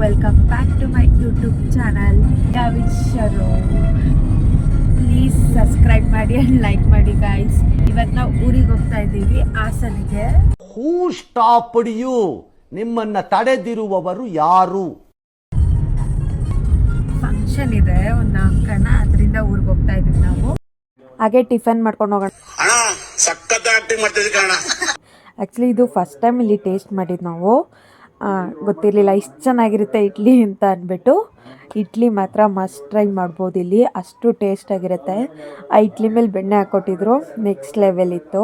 Welcome back to my YouTube channel ಯಾವಿಶರು. Please subscribe ಮಾಡಿ and like ಮಾಡಿ guys. ಇವತ್ತು ನಾವು ಊರಿಗೆ ಹೋಗ್ತಾ ಇದ್ದೀವಿ, ಹಾಸನಿಗೆ. ಹೂ ಸ್ಟಾಪ್ಡ್ ಯು? ನಿಮ್ಮನ್ನ ತಡೆದಿರುವವರು ಯಾರು? ಫಂಕ್ಷನ್ ಇದೆ ಒಂದು ನಾಮಕರಣ, ಅದರಿಂದ ಊರಿಗೆ ಹೋಗ್ತಾ ಇದ್ದೀವಿ ನಾವು. ಹಾಗೆ ಟಿಫನ್ ಮಾಡ್ಕೊಂಡು ಹೋಗೋಣ. ಆ್ಯಕ್ಚುಲಿ ಇದು ಫಸ್ಟ್ ಟೈಮ್ ಇಲ್ಲಿ ಟೇಸ್ಟ್ ಮಾಡಿದ್ದು ನಾವು. ಗೊತ್ತಿರಲಿಲ್ಲ ಇಷ್ಟು ಚೆನ್ನಾಗಿರುತ್ತೆ ಇಡ್ಲಿ ಅಂತ ಅಂದ್ಬಿಟ್ಟು. ಇಡ್ಲಿ ಮಾತ್ರ ಮಸ್ಟ್ ಟ್ರೈ ಮಾಡ್ಬೋದು ಇಲ್ಲಿ, ಅಷ್ಟು ಟೇಸ್ಟಾಗಿರುತ್ತೆ. ಆ ಇಡ್ಲಿ ಮೇಲೆ ಬೆಣ್ಣೆ ಹಾಕ್ಕೊಟ್ಟಿದ್ರು, ನೆಕ್ಸ್ಟ್ ಲೆವೆಲ್ ಇತ್ತು.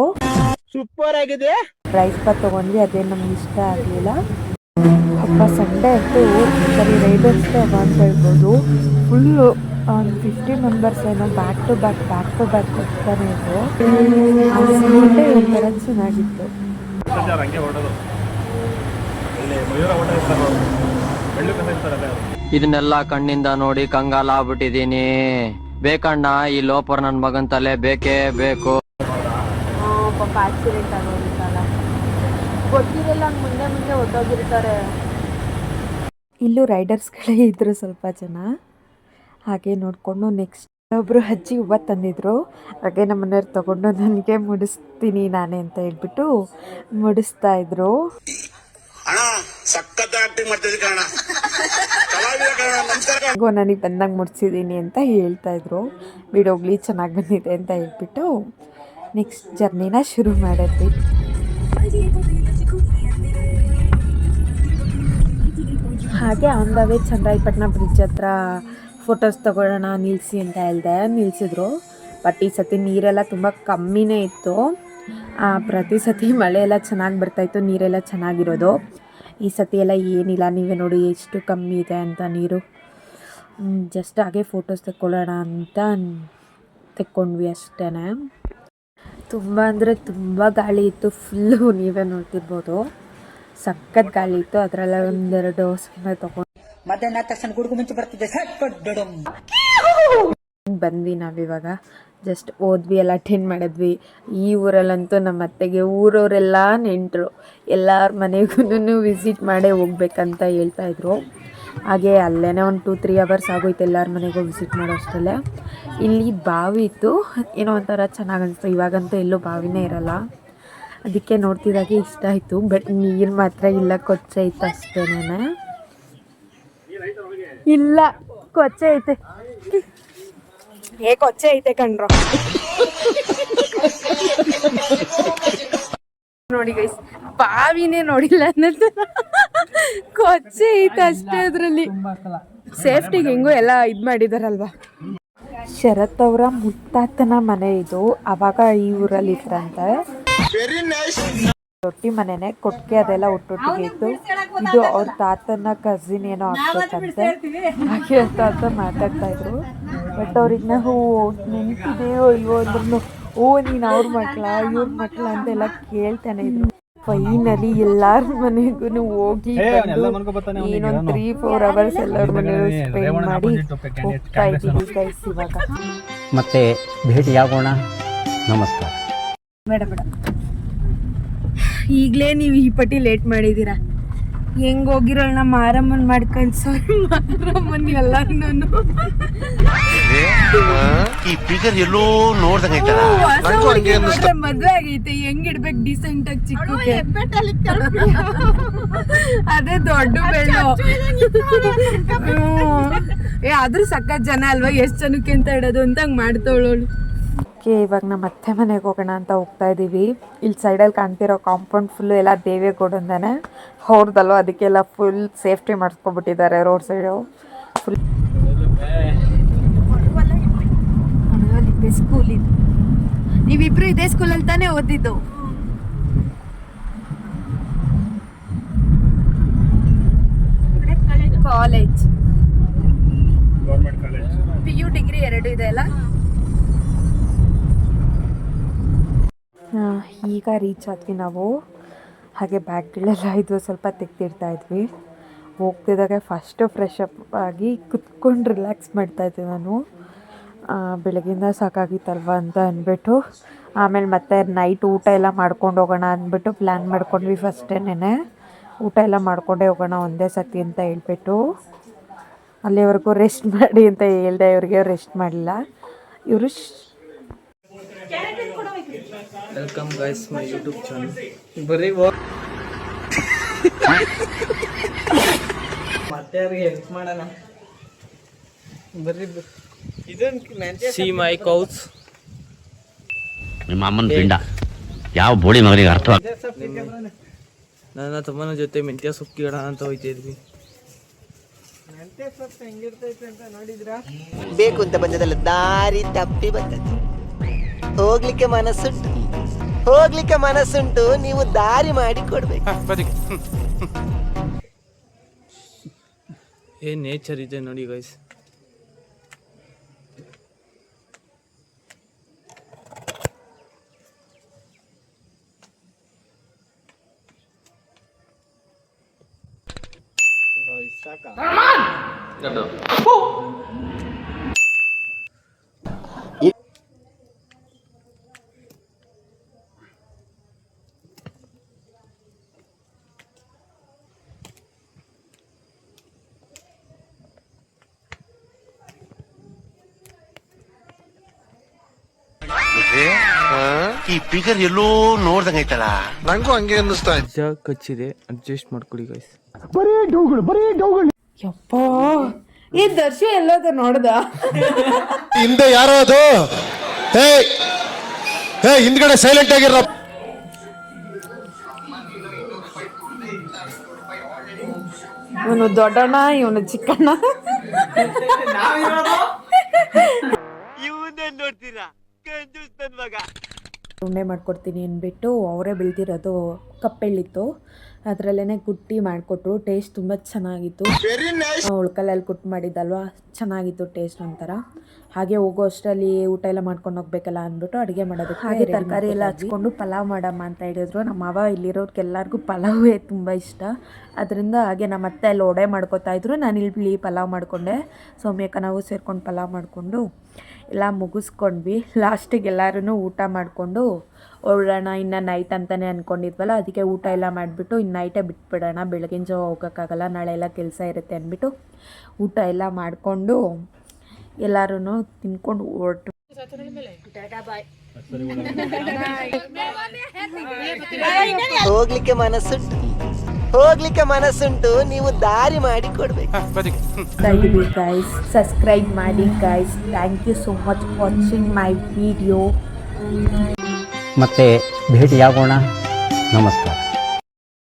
ಸೂಪರ್ ಆಗಿದೆ. ರೈಸ್ ಬಾತ್ ತೊಗೊಂಡ್ವಿ, ಅದೇನು ನಮ್ಗೆ ಇಷ್ಟ ಆಗಲಿಲ್ಲ. ಹಬ್ಬ ಸಂಡೇ ಅಂತೂ ಸರಿ ರೈಡರ್ಸ್ಗೆ ಅಂತ ಹೇಳ್ಬೋದು. ಫುಲ್ಲು ಒಂದು 50 ಮೆಂಬರ್ಸ್ ಏನೋ ಬ್ಯಾಕ್ ಟು ಬ್ಯಾಕ್ ಹೋಗ್ತಾನೆ ಇತ್ತು. ಆ ಸೀಟೇ ಒಂಥರ ಚೆನ್ನಾಗಿತ್ತು. ಇದನ್ನೆಲ್ಲ ಕಣ್ಣಿಂದ ನೋಡಿ ಕಂಗಾಲಾಗ್ಬಿಟ್ಟಿದೀನಿ. ಬೇಕಣ್ಣ, ಈ ಲೋಪರ್ ನನ್ ಮಗನ್ ತಲೆ ಬೇಕೇ ಬೇಕು. ಪಾಪ ಆಕ್ಸಿಡೆಂಟ್ ಆಗೋಗಿತ್ತಲ್ಲ, ಗೊತ್ತಿರಲ್ಲ, ಮುಂದೆ ಹೊಟ್ಟೋಗಿರ್ತಾರೆ. ಇಲ್ಲೂ ರೈಡರ್ಸ್ಗಳೇ ಇದ್ರು ಸ್ವಲ್ಪ ಜನ. ಹಾಗೆ ನೋಡಿಕೊಂಡು ನೆಕ್ಸ್ಟ್ ಒಬ್ಬರು ಅಜ್ಜಿ ಹೂವು ತಂದಿದ್ರು. ಹಾಗೆ ನಮ್ಮ ಮನೆಯವ್ರು ತೊಗೊಂಡು ನನಗೆ ಮುಡಿಸ್ತೀನಿ ನಾನೇ ಅಂತ ಹೇಳ್ಬಿಟ್ಟು ಮುಡಿಸ್ತಾ ಇದ್ರು. ನನಗೆ ಬಂದಾಗ ಮುಡಿಸಿದ್ದೀನಿ ಅಂತ ಹೇಳ್ತಾ ಇದ್ರು. ಬಿಡೋಗ್ಲಿ, ಚೆನ್ನಾಗಿ ಬಂದಿದೆ ಅಂತ ಹೇಳ್ಬಿಟ್ಟು ನೆಕ್ಸ್ಟ್ ಜರ್ನಿನ ಶುರು ಮಾಡಿದ್ವಿ. ಹಾಗೆ on the way Channarayapatna bridge ಹತ್ರ ಫೋಟೋಸ್ ತೊಗೊಳ್ಳೋಣ ನಿಲ್ಲಿಸಿ ಅಂತ ಹೇಳಿದೆ, ನಿಲ್ಲಿಸಿದ್ರು. ಬಟ್ ಈ ಸತಿ ನೀರೆಲ್ಲ ತುಂಬ ಕಮ್ಮಿನೇ ಇತ್ತು. ಪ್ರತಿ ಸತಿ ಮಳೆ ಎಲ್ಲ ಚೆನ್ನಾಗಿ ಬರ್ತಾಯಿತ್ತು, ನೀರೆಲ್ಲ ಚೆನ್ನಾಗಿರೋದು. ಈ ಸತಿ ಎಲ್ಲ ಏನಿಲ್ಲ, ನೀವೇ ನೋಡಿ ಎಷ್ಟು ಕಮ್ಮಿ ಇದೆ ಅಂತ ನೀರು. ಜಸ್ಟ್ ಹಾಗೆ ಫೋಟೋಸ್ ತೆಕ್ಕೊಳ್ಳೋಣ ಅಂತ ತೆಕ್ಕೊಂಡ್ವಿ ಅಷ್ಟೇ. ತುಂಬ ಅಂದರೆ ತುಂಬ ಗಾಳಿ ಇತ್ತು, ಫುಲ್ಲು ನೀವೇ ನೋಡ್ತಿರ್ಬೋದು. ಸಖತ್ ಗಾಳಿ ಇತ್ತು. ಅದರಲ್ಲ ಒಂದೆರಡು ಸುಮ್ಮನೆ ತೊಗೊಂಡು ಬಂದ್ವಿ ನಾವಿವಾಗ. ಜಸ್ಟ್ ಹೋದ್ವಿ, ಎಲ್ಲ ಅಟೆಂಡ್ ಮಾಡಿದ್ವಿ. ಈ ಊರಲ್ಲಂತೂ ನಮ್ಮ ಅತ್ತೆಗೆ ಊರವರೆಲ್ಲ ನೆಂಟರು, ಎಲ್ಲರ ಮನೆಗೂ ವಿಸಿಟ್ ಮಾಡೇ ಹೋಗ್ಬೇಕಂತ ಹೇಳ್ತಾಯಿದ್ರು. ಹಾಗೆ ಅಲ್ಲೇ ಒಂದು 2-3 ಅವರ್ಸ್ ಆಗೋಯ್ತು ಎಲ್ಲರ ಮನೆಗೂ ವಿಸಿಟ್ ಮಾಡೋ ಅಷ್ಟರಲ್ಲೇ. ಇಲ್ಲಿ ಬಾವಿ ಇತ್ತು, ಏನೋ ಒಂಥರ ಚೆನ್ನಾಗಿ ಅನಿಸ್ತು. ಇವಾಗಂತೂ ಎಲ್ಲೂ ಬಾವಿನೇ ಇರಲ್ಲ, ಅದಕ್ಕೆ ನೋಡ್ತಿದ್ದಾಗೆ ಇಷ್ಟ ಆಯಿತು. ಬಟ್ ನೀರು ಮಾತ್ರ ಇಲ್ಲ, ಕೊಚ್ಚೆ ಐತೆ ಅಷ್ಟೇನೆ. ಇಲ್ಲ ಕೊಚ್ಚೆ ಐತೆ, ಕೊಚ್ಚೆ ಐತೆ ಕಣ್ರೋ. ನೋಡಿ ಗೈಸ್, ಬಾವಿನೇ ನೋಡಿಲ್ಲ ಅನ್ನೋದು, ಕೊಚ್ಚೆ ಐತೆ ಅಷ್ಟೇ. ಅದರಲ್ಲಿ ಸೇಫ್ಟಿಗೆ ಹೆಂಗೋ ಎಲ್ಲ ಇದು ಮಾಡಿದಾರಲ್ವಾ. ಶರತ್ ಅವರ ಮುತ್ತಾತನ ಮನೆ ಇದು. ಅವಾಗ ಈ ಊರಲ್ಲಿ ಇತ್ತಂತೆ. ರೊಟ್ಟಿ ಮನೆನೆ, ಕೊಟ್ಟಿಗೆ ಅದೆಲ್ಲ ಒಟ್ಟೊಟ್ಟಿಗೆ ಇತ್ತು. ಇದು ಅವ್ರ ತಾತನ ಕಸಿನ್ ಏನೋ ಆಗ್ಬೇಕಂತೆ. ಹಾಗೆ ತಾತ ಮಾತಾಡ್ತಾ ಇದ್ರು. ಬಟ್ ಅವ್ರಿಗೆ ನಾವು ನೆನಪಿದೆಯೋ ಇಲ್ವೋ ಅಂದ್ರೂ, ನೀನು ಅವ್ರ ಮಕ್ಳ ಇವ್ರ ಮಕ್ಳ ಅಂತೆಲ್ಲ ಕೇಳ್ತಾನೆ ಇದ್ರು. ಫೈನಲಿ ಎಲ್ಲಾರ ಮನೆಗೂ ಹೋಗಿ ಏನೊಂದು 3-4 ಅವರ್ಸ್ ಎಲ್ಲರ ಮನೆಯೂ ಸ್ಪೆಂಡ್ ಮಾಡಿ ಹೋಗ್ತಾ ಇದ್ದೀವಿ ಗೈಸ್. ಇವಾಗ ಮತ್ತೆ ಭೇಟಿಯಾಗೋಣ. ನಮಸ್ಕಾರ. ಬೇಡ ಈಗಲೇ ನೀವು ಈ ಪಟ್ಟಿ ಲೇಟ್ ಮಾಡಿದ್ದೀರಾ. ಹೆಂಗ್ ಹೋಗಿರೋಣ ಮಾರಮ್ಮನ್ ಮಾಡಿ ಕಳ್ಸೋರು, ಮಾರಮ್ಮನ್ ಎಲ್ಲಾರು ಮದ್ವೆ ಆಗೈತೆ, ಹೆಂಗ್ ಇಡ್ಬೇಕು ಡೀಸೆಂಟ್ ಆಗಿ ಚಿಕ್ಕಕ್ಕೆ. ಅದೇ ದೊಡ್ಡ ಬೆಳ್ಳು. ಆದ್ರೂ ಸಖತ್ ಜನ ಅಲ್ವಾ, ಎಷ್ಟ್ ಜನಕ್ಕೆ ಅಂತ ಇಡೋದು ಅಂತ ಹಂಗ್ ಮಾಡ್ತವಳೋಳು. ಇವಾಗ ನಮ್ಮ ಅತ್ತೆ ಮನೆಗೆ ಹೋಗೋಣ ಅಂತ ಹೋಗ್ತಾ ಇದ್ದೀವಿ. ಇಲ್ಲಿ ಸೈಡಲ್ಲಿ ಕಾಣ್ತಿರೋ ಕಾಂಪೌಂಡ್ ಫುಲ್ಲು ಎಲ್ಲ ದೇವೇಗೌಡಂದಾನೆ, ಅವ್ರದ್ದಲ್ವ, ಅದಕ್ಕೆಲ್ಲ ಫುಲ್ ಸೇಫ್ಟಿ ಮಾಡಿಸ್ಕೊಬಿಟ್ಟಿದ್ದಾರೆ ರೋಡ್ ಸೈಡು ಫುಲ್. ಸ್ಕೂಲ್ ಇದು, ನೀವಿಬ್ರು ಇದೇ ಸ್ಕೂಲಲ್ಲಿ ತಾನೇ ಓದಿದ್ದು? ಕಾಲೇಜ್, PU ಡಿಗ್ರಿ 2 ಇದೆ ಅಲ್ಲ. ಈಗ ರೀಚ್ ಆದ್ವಿ ನಾವು. ಹಾಗೆ ಬ್ಯಾಗ್ಗಳೆಲ್ಲ ಇದು ಸ್ವಲ್ಪ ತೆಗ್ದಿಡ್ತಾ ಇದ್ವಿ. ಹೋಗ್ತಿದ್ದಾಗೆ ಫಸ್ಟು ಫ್ರೆಶ್ ಅಪ್ ಆಗಿ ಕುತ್ಕೊಂಡು ರಿಲ್ಯಾಕ್ಸ್ ಮಾಡ್ತಾಯಿದ್ದೆ ನಾನು. ಬೆಳಗಿಂದ ಸಾಕಾಗಿತ್ತಲ್ವ ಅಂತ ಅಂದ್ಬಿಟ್ಟು. ಆಮೇಲೆ ಮತ್ತೆ ನೈಟ್ ಊಟ ಎಲ್ಲ ಮಾಡ್ಕೊಂಡು ಹೋಗೋಣ ಅಂದ್ಬಿಟ್ಟು ಪ್ಲ್ಯಾನ್ ಮಾಡ್ಕೊಂಡ್ವಿ ಫಸ್ಟೇನೆ. ಊಟ ಎಲ್ಲ ಮಾಡ್ಕೊಂಡೇ ಹೋಗೋಣ ಒಂದೇ ಸತಿ ಅಂತ ಹೇಳ್ಬಿಟ್ಟು ಅಲ್ಲಿವರೆಗೂ ರೆಸ್ಟ್ ಮಾಡಿ ಅಂತ ಹೇಳ್ದೆ. ಇವ್ರಿಗೆ ರೆಸ್ಟ್ ಮಾಡಿಲ್ಲ ಇವರು. Welcome guys my YouTube channel. ಮತ್ತೆ ಅವ್ರಿಗೆ ಹೆಲ್ಪ್ ಮಾಡೋಣ ಬರ್ರಿ. See my cows. ನಿಮ್ಮ ಅಮ್ಮನ ಪಿಂಡ ಯಾವ ಬೋಳಿ ಮಗನಿಗೆ ಅರ್ಥ ನನ್ನ ತಮ್ಮನ ಜೊತೆ ಮೆಂತ್ಯ ಸೊಪ್ಪು ಗಿಡ ಅಂತ ಹೋಯ್ತಿದ್ವಿ. ಮೆಂತ್ಯ ಸೊಪ್ಪು ಹೆಂಗಿರ್ತೈತೆ ಅಂತ ನೋಡಿದ್ರಾ? ಬೇಕು ಅಂತ ಬಂದದಲ್ಲ, ದಾರಿ ತಪ್ಪಿ ಬಂದದ್ದು. ಹೋಗ್ಲಿಕ್ಕೆ ಮನಸ್ಸುಂಟು, ನೀವು ದಾರಿ ಮಾಡಿ ಕೊಡ್ಬೇಕು. ಏನ್ ನೇಚರ್ ಇದೆ ನೋಡಿ ಗೈಸ್. ಈ ಫಿಗರ್ ಎಲ್ಲೋ ನೋಡ್ದಂಗೈತಲ್ಲ, ನಂಗೂ ಹಂಗೆ ಅನ್ನಿಸ್ತಾ ನಿಜ ಕಚ್ಚಿದೆ, ಅಡ್ಜಸ್ಟ್ ಮಾಡ್ಕೊಡಿ ಗೈಸ್. ಯಪ್ಪ ಈ ದರ್ಶಿ ಎಲ್ಲೋದ ನೋಡ್ದ? ಹಿಂದೆ ಯಾರೋ ಅದು, ಹೇ ಹಿಂದ್ಗಡೆ ಸೈಲೆಂಟ್ ಆಗಿರ. ಇವನು ದೊಡ್ಡಣ್ಣ, ಇವನು ಚಿಕ್ಕಣ್ಣ. ಉಂಡೆ ಮಾಡ್ಕೊಡ್ತೀನಿ ಅಂದ್ಬಿಟ್ಟು ಅವರೇ ಬೆಳೆದಿರೋದು ಕಪ್ಪೆಳ್ಳಿತ್ತು, ಅದರಲ್ಲೇ ಕುಟ್ಟಿ ಮಾಡಿಕೊಟ್ರು. ಟೇಸ್ಟ್ ತುಂಬ ಚೆನ್ನಾಗಿತ್ತು. ಉಳ್ಕಲ್ಲಲ್ಲಿ ಕುಟ್ಟು ಮಾಡಿದ್ದಲ್ವಾ, ಚೆನ್ನಾಗಿತ್ತು ಟೇಸ್ಟ್ ಒಂಥರ. ಹಾಗೆ ಹೋಗೋ ಅಷ್ಟರಲ್ಲಿ ಊಟ ಎಲ್ಲ ಮಾಡ್ಕೊಂಡು ಹೋಗ್ಬೇಕಲ್ಲ ಅಂದ್ಬಿಟ್ಟು ಅಡುಗೆ ಮಾಡೋದಕ್ಕೆ ಹಾಗೆ ತರಕಾರಿ ಎಲ್ಲ ಹಚ್ಕೊಂಡು ಪಲಾವ್ ಮಾಡಮ್ಮ ಅಂತ ಹೇಳಿದ್ರು. ನಮ್ಮ ಮಾವ ಇಲ್ಲಿರೋರ್ಗೆಲ್ಲರಿಗೂ ಪಲಾವೇ ತುಂಬ ಇಷ್ಟ. ಅದರಿಂದ ಹಾಗೆ ನಮ್ಮ ಅತ್ತೆ ಅಲ್ಲಿ ವಡೆ ಮಾಡ್ಕೊತಾ ಇದ್ರು, ನಾನು ಇಲ್ಲಿ ಪಲಾವ್ ಮಾಡಿಕೊಂಡೆ. ಸೌಮ್ಯಕ್ಕ ನಾವು ಸೇರ್ಕೊಂಡು ಪಲಾವ್ ಮಾಡಿಕೊಂಡು ಎಲ್ಲ ಮುಗಿಸ್ಕೊಂಡ್ವಿ. ಲಾಸ್ಟಿಗೆ ಎಲ್ಲರೂ ಊಟ ಮಾಡಿಕೊಂಡು ಹೊರಡೋಣ. ಇನ್ನು ನೈಟ್ ಅಂತಲೇ ಅಂದ್ಕೊಂಡಿದ್ವಲ್ಲ, ಅದಕ್ಕೆ ಊಟ ಎಲ್ಲ ಮಾಡಿಬಿಟ್ಟು ಇನ್ನು ನೈಟೇ ಬಿಟ್ಬಿಡೋಣ, ಬೆಳಗಿನ ಜಾವ ಹೋಗೋಕ್ಕಾಗಲ್ಲ, ನಾಳೆ ಎಲ್ಲ ಕೆಲಸ ಇರುತ್ತೆ ಅಂದ್ಬಿಟ್ಟು ಊಟ ಎಲ್ಲ ಮಾಡಿಕೊಂಡು ಎಲ್ಲರೂ ತಿನ್ಕೊಂಡು ಹೊರಟು. ಹೋಗ್ಲಿಕ್ಕೆ ಮನಸ್ಸುಂಟು, ನೀವು ದಾರಿ ಮಾಡಿ ಕೊಡ್ಬೇಕು. ಗೈಸ್ ಸಬ್ಸ್ಕ್ರೈಬ್ ಮಾಡಿ guys. Thank you so much watching my video. ಮತ್ತೆ ಭೇಟಿಯಾಗೋಣ. ನಮಸ್ಕಾರ.